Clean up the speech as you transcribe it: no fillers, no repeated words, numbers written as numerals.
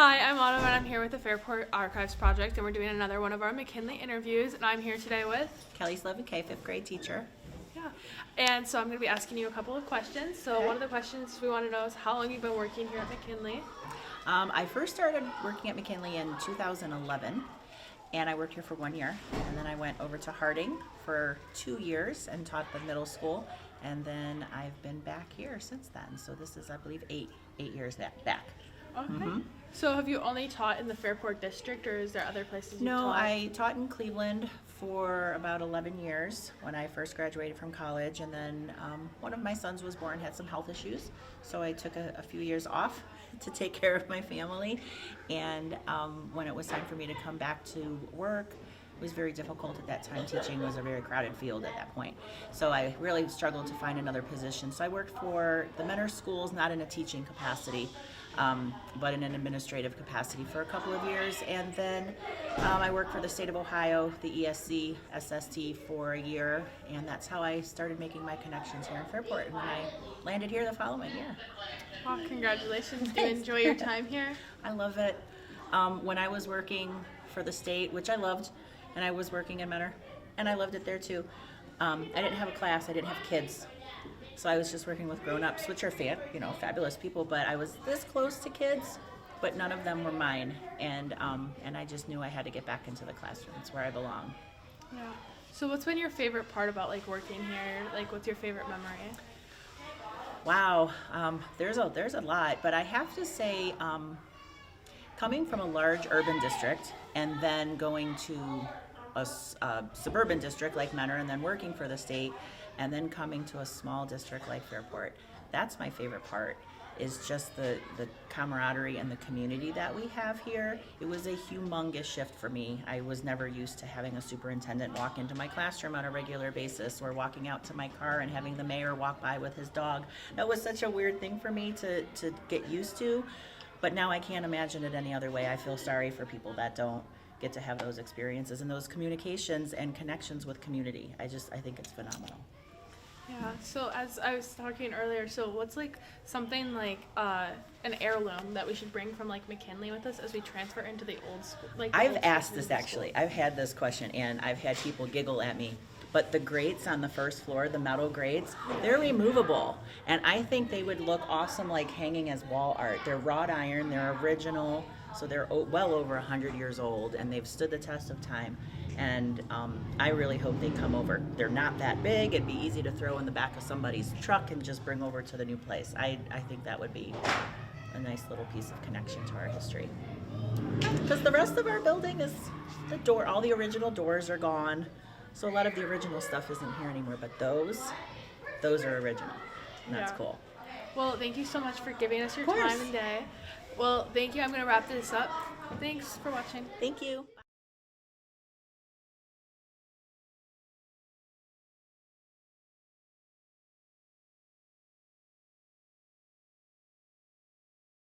Hi, I'm Autumn, and I'm here with the Fairport Archives Project, and we're doing another one of our McKinley interviews, and I'm here today with Kelly Slovenkay, 5th grade teacher. Yeah, and so I'm going to be asking you a couple of questions. So Okay. one of the questions we want to know is how long you've been working here at McKinley. I first started working at McKinley in 2011, and I worked here for 1 year, and then I went over to Harding for 2 years and taught the middle school, and then I've been back here since then. So this is, I believe, eight years back. Okay. So have you only taught in the Fairport district, or is there other places you've No, taught? I taught in Cleveland for about 11 years when I first graduated from college, and then one of my sons was born, had some health issues, so I took a few years off to take care of my family, and when it was time for me to come back to work, it was very difficult at that time. Teaching was a very crowded field at that point, so I really struggled to find another position. So I worked for the Mentor schools, not in a teaching capacity, but in an administrative capacity for a couple of years, and then I worked for the state of Ohio, the ESC, SST for a year, and that's how I started making my connections here in Fairport, and then I landed here the following year. Well, congratulations. Do you enjoy your time here? I love it. When I was working for the state, which I loved, and I was working in Mentor, and I loved it there too, I didn't have a class, I didn't have kids. So I was just working with grown-ups, which are fabulous people, but I was this close to kids, but none of them were mine, and I just knew I had to get back into the classroom. It's where I belong. Yeah. So what's been your favorite part about working here? What's your favorite memory? Wow, there's a lot, but I have to say, coming from a large urban district and then going to a suburban district like Mentor, and then working for the state, and then coming to a small district like Fairport, that's my favorite part, is just the camaraderie and the community that we have here. It was a humongous shift for me. I was never used to having a superintendent walk into my classroom on a regular basis, or walking out to my car and having the mayor walk by with his dog. That was such a weird thing for me to get used to, but now I can't imagine it any other way. I feel sorry for people that don't get to have those experiences and those communications and connections with community. I think it's phenomenal. Yeah, so as I was talking earlier, so what's something an heirloom that we should bring from McKinley with us as we transfer into the old school? I've asked this actually. I've had this question, and I've had people giggle at me. But the grates on the first floor, the metal grates, they're removable, and I think they would look awesome hanging as wall art. They're wrought iron, they're original, so they're well over 100 years old, and they've stood the test of time. And I really hope they come over. They're not that big. It'd be easy to throw in the back of somebody's truck and just bring over to the new place. I think that would be a nice little piece of connection to our history. Because the rest of our building is the door. All the original doors are gone. So a lot of the original stuff isn't here anymore, but those are original, and that's cool. Well, thank you so much for giving us your Of course. time and day. Well, thank you. I'm going to wrap this up. Thanks for watching. Thank you.